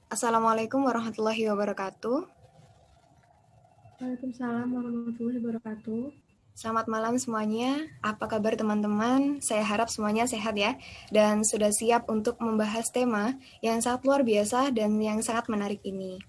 Assalamualaikum warahmatullahi wabarakatuh. Waalaikumsalam warahmatullahi wabarakatuh. Selamat malam semuanya. Apa kabar teman-teman? Saya harap semuanya sehat ya. Dan sudah siap untuk membahas tema yang sangat luar biasa dan yang sangat menarik ini.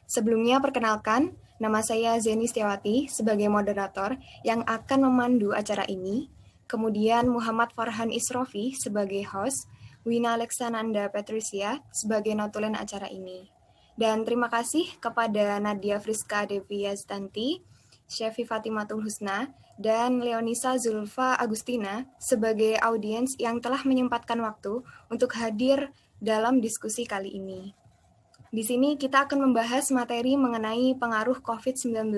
Sebelumnya perkenalkan, nama saya Zeni Setiawati sebagai moderator yang akan memandu acara ini. Kemudian Muhammad Farhan Isrofi sebagai host, Wina Alexananda Patricia sebagai notulen acara ini. Dan terima kasih kepada Nadia Friska Devi Yazdanti, Syefi Fatimatul Husna, dan Leonisa Zulfa Agustina sebagai audiens yang telah menyempatkan waktu untuk hadir dalam diskusi kali ini. Di sini kita akan membahas materi mengenai pengaruh COVID-19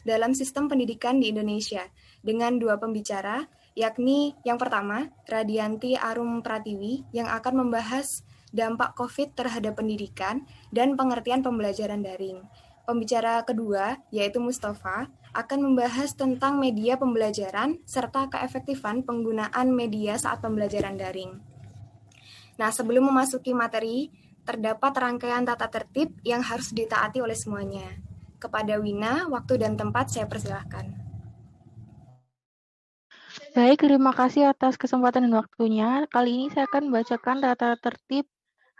dalam sistem pendidikan di Indonesia dengan dua pembicara, yakni yang pertama, Radianti Arum Pratiwi yang akan membahas dampak COVID terhadap pendidikan dan pengertian pembelajaran daring. Pembicara kedua, yaitu Mustafa, akan membahas tentang media pembelajaran serta keefektifan penggunaan media saat pembelajaran daring. Nah, sebelum memasuki materi, terdapat rangkaian tata tertib yang harus ditaati oleh semuanya. Kepada Wina, waktu dan tempat saya persilahkan. Baik, terima kasih atas kesempatan dan waktunya. Kali ini saya akan membacakan tata tertib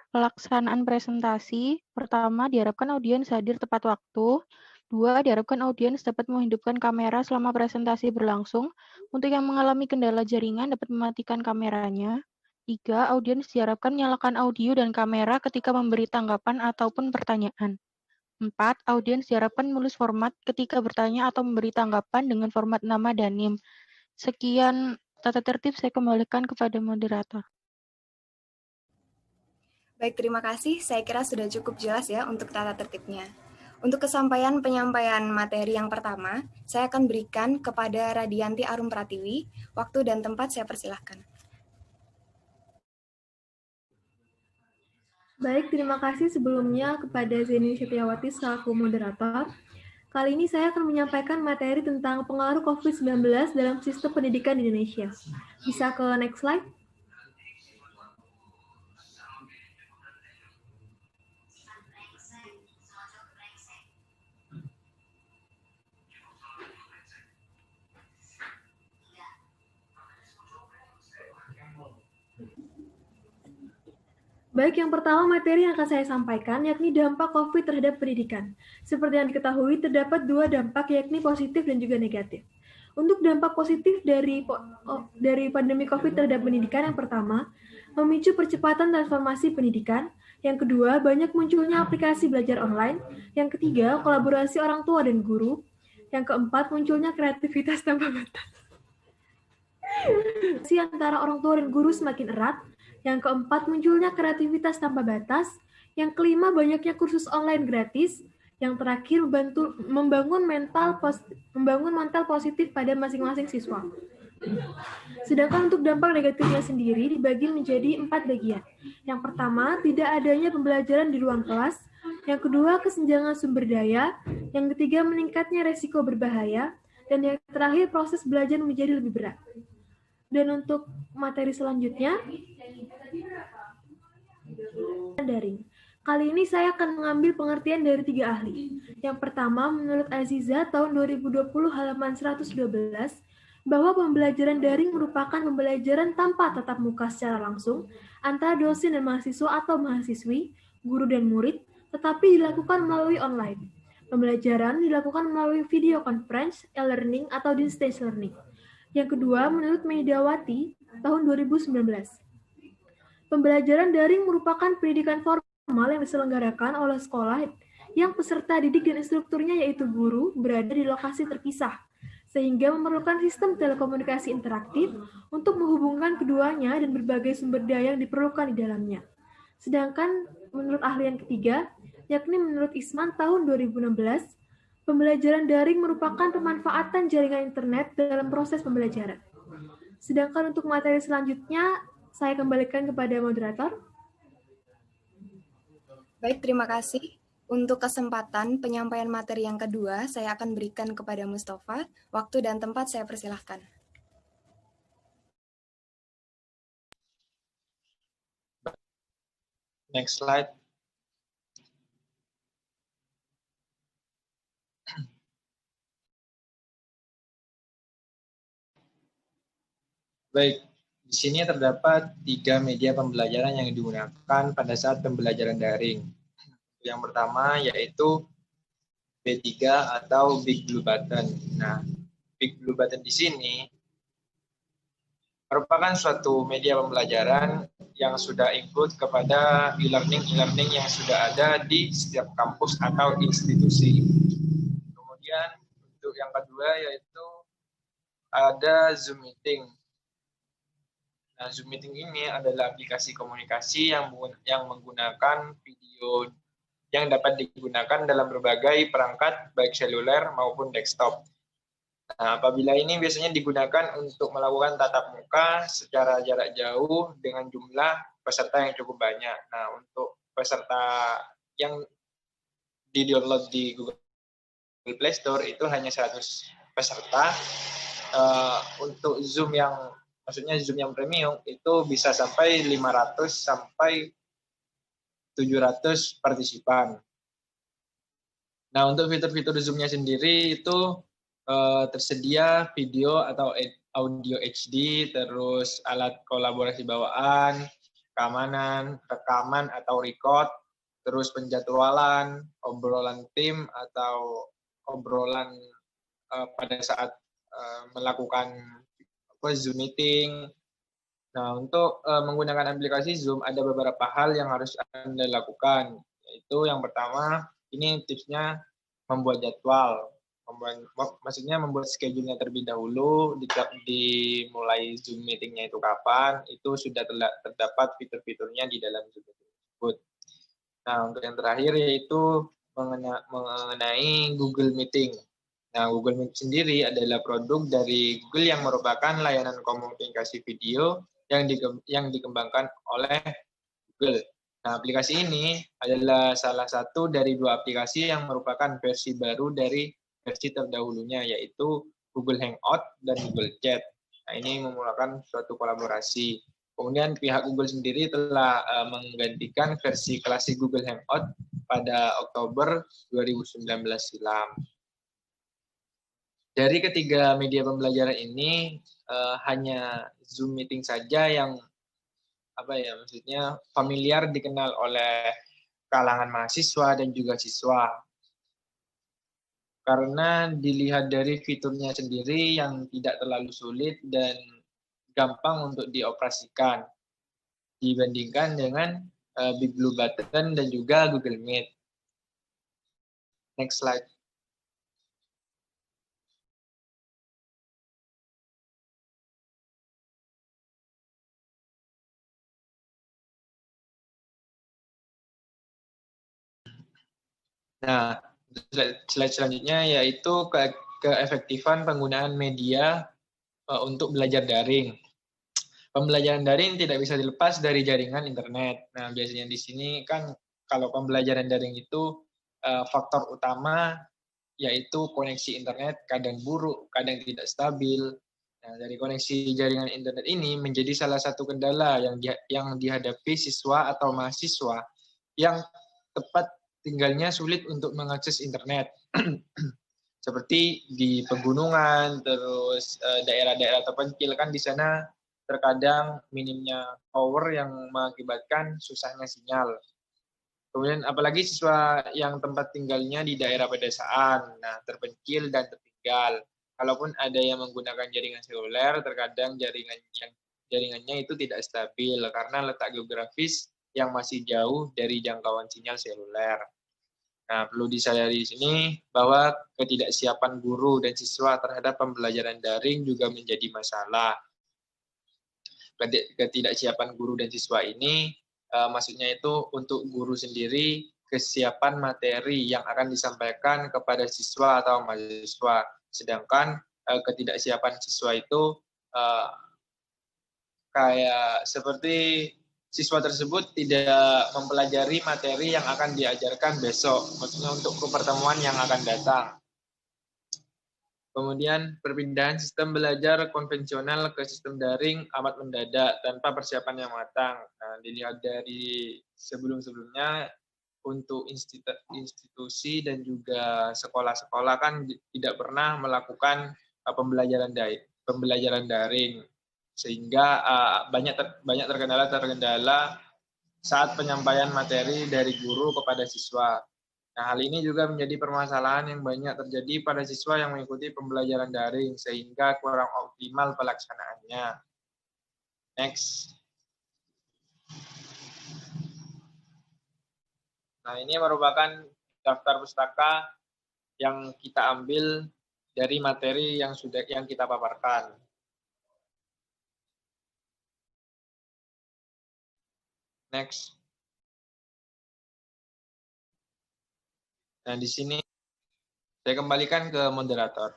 pelaksanaan presentasi. Pertama, diharapkan audiens hadir tepat waktu. Dua, diharapkan audiens dapat menghidupkan kamera selama presentasi berlangsung. Untuk yang mengalami kendala jaringan dapat mematikan kameranya. Tiga, audiens diharapkan menyalakan audio dan kamera ketika memberi tanggapan ataupun pertanyaan. Empat, audiens diharapkan menulis format ketika bertanya atau memberi tanggapan dengan format nama dan NIM. Sekian tata tertib, saya kembalikan kepada moderator. Baik, terima kasih. Saya kira sudah cukup jelas ya untuk tata tertibnya. Untuk penyampaian materi yang pertama, saya akan berikan kepada Radianti Arum Pratiwi. Waktu dan tempat saya persilahkan. Baik, terima kasih sebelumnya kepada Zeni Setiawati selaku moderator. Kali ini saya akan menyampaikan materi tentang pengaruh COVID-19 dalam sistem pendidikan di Indonesia. Bisa ke next slide? Baik, yang pertama materi yang akan saya sampaikan yakni dampak COVID terhadap pendidikan. Seperti yang diketahui, terdapat dua dampak yakni positif dan juga negatif. Untuk dampak positif dari pandemi COVID terhadap pendidikan, yang pertama, memicu percepatan transformasi pendidikan. Yang kedua, banyak munculnya aplikasi belajar online. Yang ketiga, kolaborasi orang tua dan guru. Yang keempat, munculnya kreativitas tanpa batas. Antara orang tua dan guru semakin erat. Yang keempat, munculnya kreativitas tanpa batas. Yang kelima, banyaknya kursus online gratis. Yang terakhir, membangun mental positif pada masing-masing siswa. Sedangkan untuk dampak negatifnya sendiri dibagi menjadi 4 bagian. Yang pertama, tidak adanya pembelajaran di ruang kelas. Yang kedua, kesenjangan sumber daya. Yang ketiga, meningkatnya resiko berbahaya. Dan yang terakhir, proses belajar menjadi lebih berat. Dan untuk materi selanjutnya, daring. Kali ini saya akan mengambil pengertian dari 3 ahli. Yang pertama, menurut Aziza tahun 2020 halaman 112, bahwa pembelajaran daring merupakan pembelajaran tanpa tatap muka secara langsung antara dosen dan mahasiswa atau mahasiswi, guru dan murid, tetapi dilakukan melalui online. Pembelajaran dilakukan melalui video conference, e-learning, atau distance learning. Yang kedua, menurut Medawati, tahun 2019. Pembelajaran daring merupakan pendidikan formal yang diselenggarakan oleh sekolah yang peserta didik dan instrukturnya yaitu guru berada di lokasi terpisah, sehingga memerlukan sistem telekomunikasi interaktif untuk menghubungkan keduanya dan berbagai sumber daya yang diperlukan di dalamnya. Sedangkan menurut ahli yang ketiga, yakni menurut Isman tahun 2016, pembelajaran daring merupakan pemanfaatan jaringan internet dalam proses pembelajaran. Sedangkan untuk materi selanjutnya, saya kembalikan kepada moderator. Baik, terima kasih. Untuk kesempatan penyampaian materi yang kedua, saya akan berikan kepada Mustafa. Waktu dan tempat saya persilahkan. Next slide. Baik, di sini terdapat 3 media pembelajaran yang digunakan pada saat pembelajaran daring. Yang pertama yaitu B3 atau Big Blue Button. Nah, Big Blue Button di sini merupakan suatu media pembelajaran yang sudah include kepada e-learning yang sudah ada di setiap kampus atau institusi. Kemudian untuk yang kedua yaitu ada Zoom Meeting. Nah, Zoom Meeting ini adalah aplikasi komunikasi yang menggunakan video yang dapat digunakan dalam berbagai perangkat baik seluler maupun desktop. Nah, apabila ini biasanya digunakan untuk melakukan tatap muka secara jarak jauh dengan jumlah peserta yang cukup banyak. Nah, untuk peserta yang di-download di Google Play Store itu hanya 100 peserta. Untuk Zoom yang premium itu bisa sampai 500 sampai 700 partisipan. Nah, untuk fitur-fitur Zoom-nya sendiri itu tersedia video atau audio HD, terus alat kolaborasi bawaan, keamanan, rekaman atau record, terus penjadwalan, obrolan tim atau obrolan pada saat melakukan Zoom meeting. Nah, untuk menggunakan aplikasi Zoom ada beberapa hal yang harus Anda lakukan, yaitu yang pertama, ini tipsnya membuat jadwal. Maksudnya membuat schedule-nya terlebih dahulu, dimulai Zoom meeting-nya itu kapan, itu sudah terdapat fitur-fiturnya di dalam Zoom meeting tersebut. Nah, untuk yang terakhir yaitu mengenai Google Meeting. Nah, Google Meet sendiri adalah produk dari Google yang merupakan layanan komunikasi video yang dikembangkan oleh Google. Nah, aplikasi ini adalah salah satu dari 2 aplikasi yang merupakan versi baru dari versi terdahulunya, yaitu Google Hangout dan Google Chat. Nah, ini memulakan suatu kolaborasi. Kemudian pihak Google sendiri telah menggantikan versi klasik Google Hangout pada Oktober 2019 silam. Dari ketiga media pembelajaran ini, hanya Zoom Meeting saja yang maksudnya familiar dikenal oleh kalangan mahasiswa dan juga siswa. Karena dilihat dari fiturnya sendiri yang tidak terlalu sulit dan gampang untuk dioperasikan dibandingkan dengan Big Blue Button dan juga Google Meet. Next slide. Nah, slide selanjutnya yaitu keefektifan penggunaan media untuk belajar daring. Pembelajaran daring tidak bisa dilepas dari jaringan internet. Nah, biasanya di sini kan kalau pembelajaran daring itu faktor utama yaitu koneksi internet kadang buruk, kadang tidak stabil. Nah, dari koneksi jaringan internet ini menjadi salah satu kendala yang dihadapi siswa atau mahasiswa yang tepat tinggalnya sulit untuk mengakses internet. Seperti di pegunungan, terus daerah-daerah terpencil kan di sana terkadang minimnya power yang mengakibatkan susahnya sinyal. Kemudian apalagi siswa yang tempat tinggalnya di daerah pedesaan, nah terpencil dan tertinggal. Kalaupun ada yang menggunakan jaringan seluler, terkadang jaringannya itu tidak stabil karena letak geografis yang masih jauh dari jangkauan sinyal seluler. Nah, perlu disadari di sini bahwa ketidaksiapan guru dan siswa terhadap pembelajaran daring juga menjadi masalah. Ketidaksiapan guru dan siswa ini maksudnya itu untuk guru sendiri kesiapan materi yang akan disampaikan kepada siswa atau mahasiswa. Sedangkan ketidaksiapan siswa itu kayak seperti siswa tersebut tidak mempelajari materi yang akan diajarkan besok, maksudnya untuk pertemuan yang akan datang. Kemudian perpindahan sistem belajar konvensional ke sistem daring amat mendadak tanpa persiapan yang matang. Nah, dilihat dari sebelum-sebelumnya untuk institusi dan juga sekolah-sekolah kan tidak pernah melakukan pembelajaran daring. sehingga banyak terkendala saat penyampaian materi dari guru kepada siswa. Nah, hal ini juga menjadi permasalahan yang banyak terjadi pada siswa yang mengikuti pembelajaran daring, sehingga kurang optimal pelaksanaannya. Next. Nah, ini merupakan daftar pustaka yang kita ambil dari materi yang kita paparkan. Next. Nah, di sini saya kembalikan ke moderator.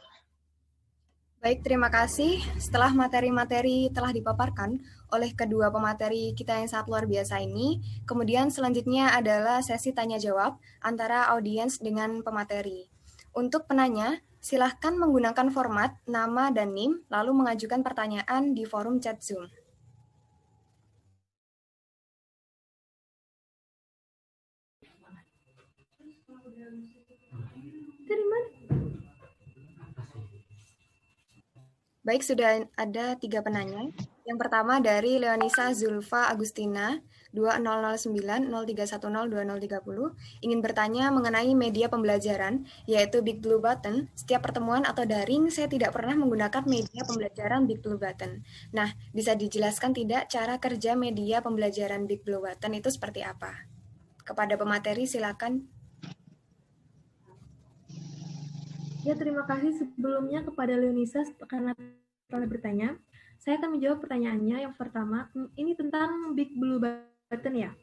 Baik, terima kasih. Setelah materi-materi telah dipaparkan oleh kedua pemateri kita yang sangat luar biasa ini, kemudian selanjutnya adalah sesi tanya-jawab antara audiens dengan pemateri. Untuk penanya, silahkan menggunakan format nama dan NIM, lalu mengajukan pertanyaan di forum chat Zoom. Baik, sudah ada 3 penanya. Yang pertama dari Leonisa Zulfa Agustina, 2009-0310-2030, ingin bertanya mengenai media pembelajaran, yaitu Big Blue Button. Setiap pertemuan atau daring, saya tidak pernah menggunakan media pembelajaran Big Blue Button. Nah, bisa dijelaskan tidak cara kerja media pembelajaran Big Blue Button itu seperti apa? Kepada pemateri, silakan. Ya, terima kasih sebelumnya kepada Leonisa karena telah bertanya. Saya akan menjawab pertanyaannya. Yang pertama, ini tentang Big Blue Button ya.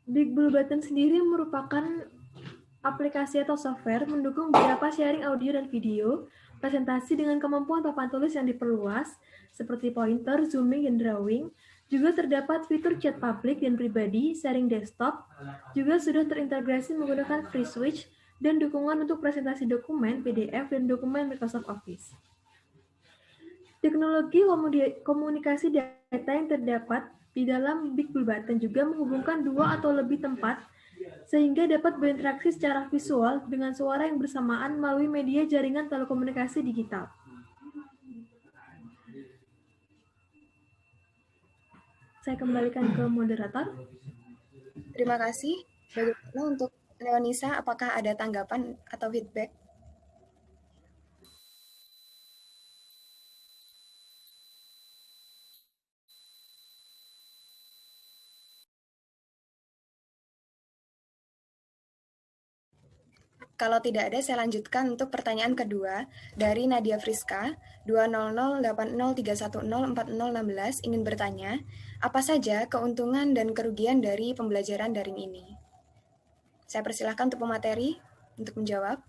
Big Blue Button sendiri merupakan aplikasi atau software mendukung beberapa sharing audio dan video, presentasi dengan kemampuan papan tulis yang diperluas, seperti pointer, zooming, dan drawing. Juga terdapat fitur chat publik dan pribadi, sharing desktop, juga sudah terintegrasi menggunakan free switch, dan dukungan untuk presentasi dokumen, PDF, dan dokumen Microsoft Office. Teknologi komunikasi data yang terdapat di dalam Big Blue Button juga menghubungkan 2 atau lebih tempat, sehingga dapat berinteraksi secara visual dengan suara yang bersamaan melalui media jaringan telekomunikasi digital. Saya kembalikan ke moderator. Terima kasih. Bagaimana untuk Leonisa, apakah ada tanggapan atau feedback? Kalau tidak ada, saya lanjutkan untuk pertanyaan kedua dari Nadia Friska, 2008031040016, ingin bertanya, apa saja keuntungan dan kerugian dari pembelajaran daring ini? Saya persilahkan untuk pemateri untuk menjawab.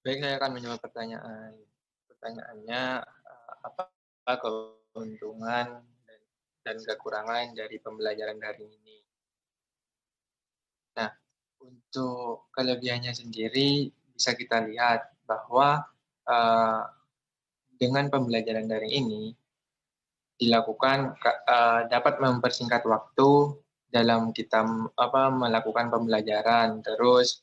Baik, saya akan menjawab pertanyaannya, apa keuntungan dan kekurangan dari pembelajaran daring ini. Nah, untuk kelebihannya sendiri bisa kita lihat bahwa dengan pembelajaran daring ini dilakukan dapat mempersingkat waktu dalam kita melakukan pembelajaran, terus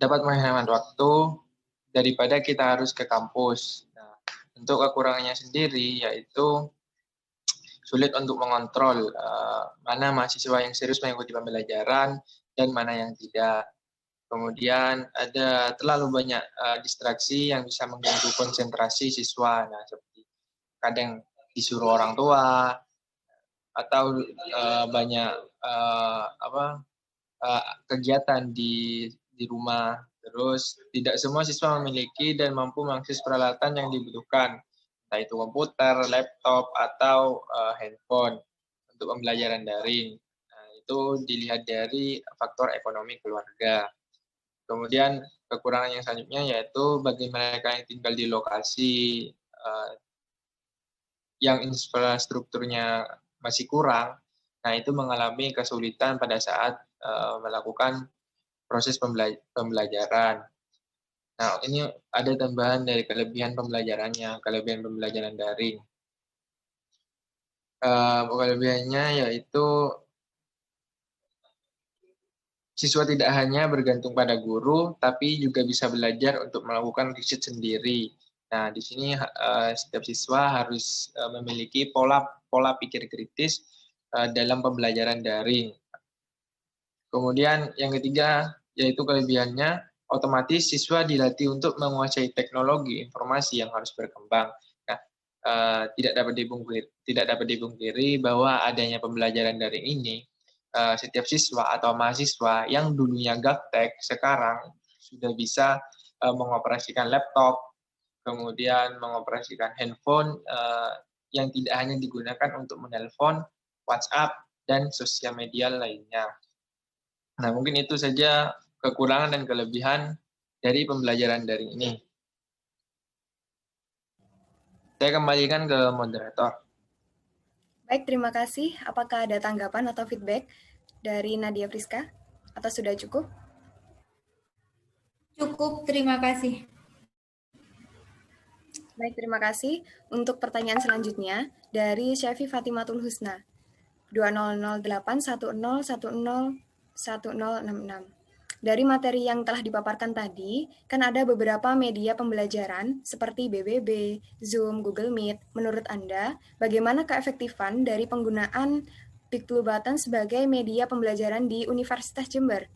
dapat menghemat waktu daripada kita harus ke kampus. Nah, untuk kekurangannya sendiri yaitu sulit untuk mengontrol mana mahasiswa yang serius mengikuti pembelajaran dan mana yang tidak. Kemudian ada terlalu banyak distraksi yang bisa mengganggu konsentrasi siswa. Nah, seperti kadang disuruh orang tua atau banyak kegiatan di rumah. Terus tidak semua siswa memiliki dan mampu mengakses peralatan yang dibutuhkan, entah itu komputer, laptop, atau handphone untuk pembelajaran daring. Nah, itu dilihat dari faktor ekonomi keluarga. Kemudian kekurangan yang selanjutnya yaitu bagi mereka yang tinggal di lokasi yang infrastrukturnya masih kurang, nah itu mengalami kesulitan pada saat melakukan proses pembelajaran. Nah, ini ada tambahan dari kelebihan pembelajarannya, kelebihan pembelajaran daring. Kelebihannya yaitu siswa tidak hanya bergantung pada guru, tapi juga bisa belajar untuk melakukan riset sendiri. Nah, di sini setiap siswa harus memiliki pola pikir kritis dalam pembelajaran daring. Kemudian yang ketiga, yaitu kelebihannya, otomatis siswa dilatih untuk menguasai teknologi informasi yang harus berkembang. Nah, tidak dapat dipungkiri bahwa adanya pembelajaran daring ini, setiap siswa atau mahasiswa yang dulunya gaptek sekarang sudah bisa mengoperasikan laptop, kemudian mengoperasikan handphone yang tidak hanya digunakan untuk menelpon, WhatsApp, dan sosial media lainnya. Nah, mungkin itu saja kekurangan dan kelebihan dari pembelajaran daring ini. Saya kembalikan ke moderator. Baik, terima kasih. Apakah ada tanggapan atau feedback dari Nadia Friska? Atau sudah cukup? Cukup, terima kasih. Baik, terima kasih. Untuk pertanyaan selanjutnya dari Syafi Fatimatul Husna, 200810101066. Dari materi yang telah dipaparkan tadi, kan ada beberapa media pembelajaran seperti BBB, Zoom, Google Meet. Menurut Anda, bagaimana keefektifan dari penggunaan Big Blue Button sebagai media pembelajaran di Universitas Jember?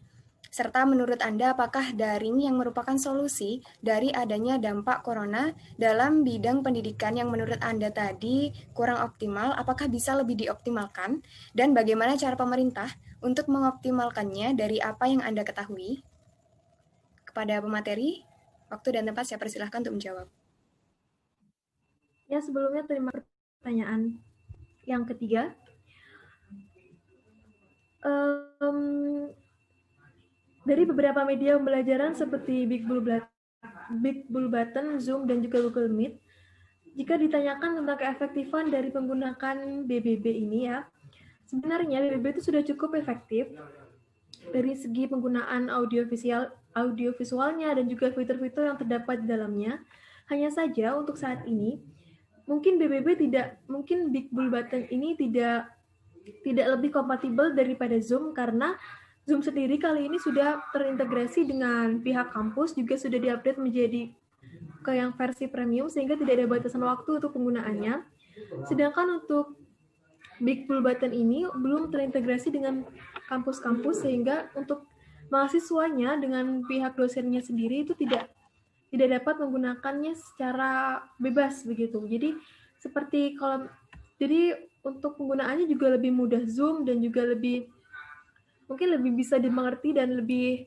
Serta menurut Anda, apakah daring yang merupakan solusi dari adanya dampak corona dalam bidang pendidikan yang menurut Anda tadi kurang optimal, apakah bisa lebih dioptimalkan? Dan bagaimana cara pemerintah untuk mengoptimalkannya dari apa yang Anda ketahui? Kepada pemateri, waktu dan tempat saya persilahkan untuk menjawab. Ya, sebelumnya terima pertanyaan. Yang ketiga, dari beberapa media pembelajaran seperti Big Blue Button, Zoom, dan juga Google Meet, jika ditanyakan tentang keefektifan dari menggunakan BBB ini ya, sebenarnya BBB itu sudah cukup efektif dari segi penggunaan audiovisualnya dan juga fitur-fitur yang terdapat di dalamnya. Hanya saja untuk saat ini, mungkin Big Blue Button ini tidak lebih kompatibel daripada Zoom, karena Zoom sendiri kali ini sudah terintegrasi dengan pihak kampus, juga sudah diupdate menjadi ke yang versi premium, sehingga tidak ada batasan waktu untuk penggunaannya. Sedangkan untuk Big Blue Button ini belum terintegrasi dengan kampus-kampus, sehingga untuk mahasiswanya dengan pihak dosennya sendiri itu tidak dapat menggunakannya secara bebas begitu. Jadi untuk penggunaannya juga lebih mudah Zoom, dan juga mungkin lebih bisa dimengerti dan lebih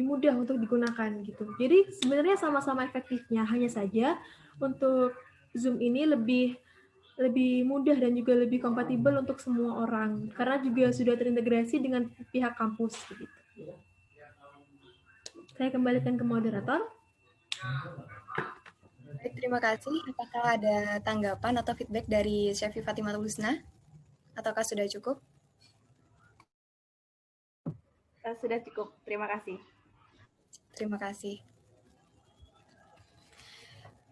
mudah untuk digunakan gitu. Jadi sebenarnya sama-sama efektifnya, hanya saja untuk Zoom ini lebih mudah dan juga lebih kompatibel untuk semua orang, karena juga sudah terintegrasi dengan pihak kampus gitu. Saya kembalikan ke moderator. Baik, terima kasih. Apakah ada tanggapan atau feedback dari Syafi Fatimatul Husna? Ataukah sudah cukup? Sudah cukup, terima kasih. Terima kasih.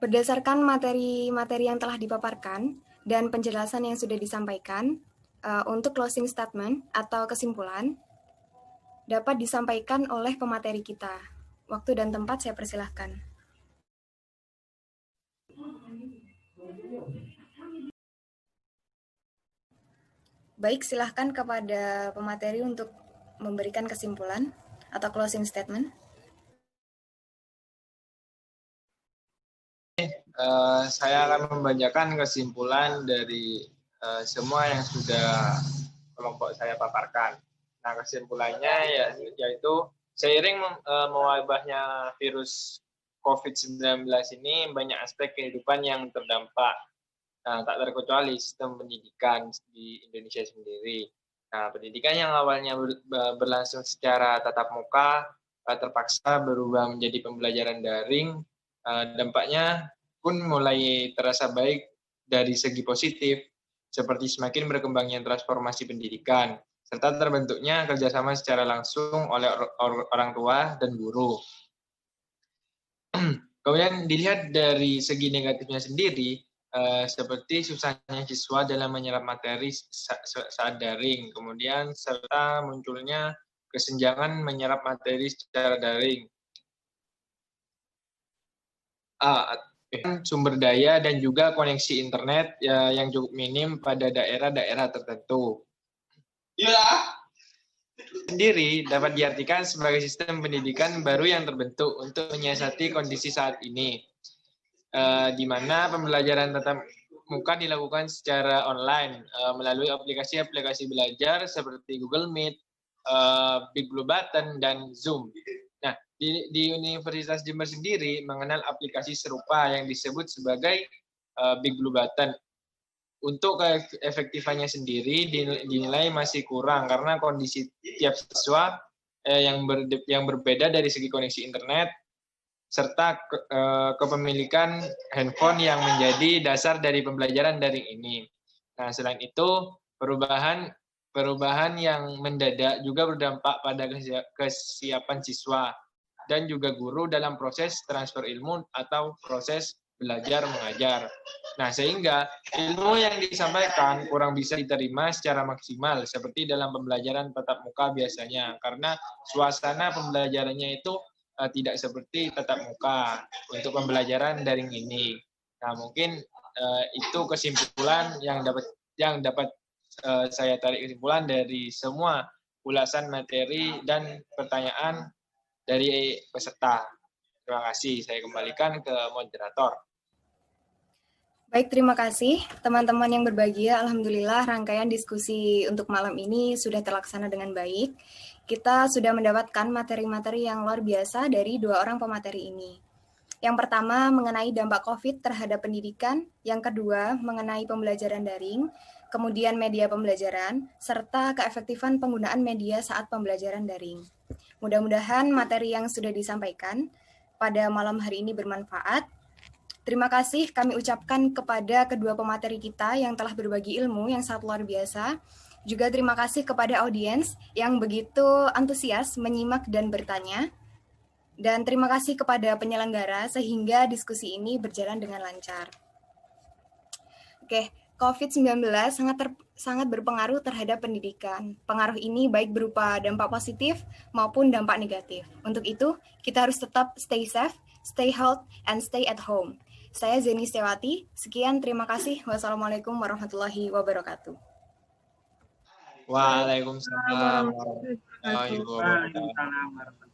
Berdasarkan materi-materi yang telah dipaparkan dan penjelasan yang sudah disampaikan, untuk closing statement atau kesimpulan dapat disampaikan oleh pemateri kita. Waktu dan tempat saya persilahkan. Baik, silahkan kepada pemateri untuk memberikan kesimpulan atau closing statement. Saya akan membacakan kesimpulan dari semua yang sudah kelompok saya paparkan. Nah, kesimpulannya yaitu seiring mewabahnya virus COVID-19 ini, banyak aspek kehidupan yang terdampak. Nah, tak terkecuali sistem pendidikan di Indonesia sendiri. Nah, pendidikan yang awalnya berlangsung secara tatap muka terpaksa berubah menjadi pembelajaran daring. Dampaknya pun mulai terasa baik dari segi positif, seperti semakin berkembangnya transformasi pendidikan, serta terbentuknya kerjasama secara langsung oleh orang tua dan guru. Kemudian dilihat dari segi negatifnya sendiri, seperti susahnya siswa dalam menyerap materi saat daring, kemudian serta munculnya kesenjangan menyerap materi secara daring. Sumber daya dan juga koneksi internet yang cukup minim pada daerah-daerah tertentu. Sendiri dapat diartikan sebagai sistem pendidikan baru yang terbentuk untuk menyiasati kondisi saat ini, di mana pembelajaran tatap muka dilakukan secara online melalui aplikasi-aplikasi belajar seperti Google Meet, Big Blue Button, dan Zoom. Nah, di Universitas Jember sendiri mengenal aplikasi serupa yang disebut sebagai Big Blue Button. Untuk keefektifannya sendiri dinilai masih kurang karena kondisi tiap siswa yang berbeda dari segi koneksi internet serta kepemilikan handphone yang menjadi dasar dari pembelajaran daring ini. Nah, selain itu perubahan yang mendadak juga berdampak pada kesiapan siswa dan juga guru dalam proses transfer ilmu atau proses belajar mengajar. Nah, sehingga ilmu yang disampaikan kurang bisa diterima secara maksimal seperti dalam pembelajaran tatap muka biasanya, karena suasana pembelajarannya itu tidak seperti tatap muka untuk pembelajaran daring ini. Nah, mungkin itu kesimpulan yang dapat saya tarik kesimpulan dari semua ulasan materi dan pertanyaan dari peserta. Terima kasih. Saya kembalikan ke moderator. Baik, terima kasih teman-teman yang berbahagia. Alhamdulillah rangkaian diskusi untuk malam ini sudah terlaksana dengan baik. Kita sudah mendapatkan materi-materi yang luar biasa dari dua orang pemateri ini. Yang pertama mengenai dampak COVID terhadap pendidikan, yang kedua mengenai pembelajaran daring, kemudian media pembelajaran, serta keefektifan penggunaan media saat pembelajaran daring. Mudah-mudahan materi yang sudah disampaikan pada malam hari ini bermanfaat. Terima kasih kami ucapkan kepada kedua pemateri kita yang telah berbagi ilmu yang sangat luar biasa. Juga terima kasih kepada audiens yang begitu antusias menyimak dan bertanya. Dan terima kasih kepada penyelenggara sehingga diskusi ini berjalan dengan lancar. Oke, COVID-19 sangat berpengaruh terhadap pendidikan. Pengaruh ini baik berupa dampak positif maupun dampak negatif. Untuk itu, kita harus tetap stay safe, stay healthy, and stay at home. Saya Zeni Setiawati. Sekian, terima kasih. Wassalamualaikum warahmatullahi wabarakatuh. Waalaikumsalam warahmatullahi wabarakatuh.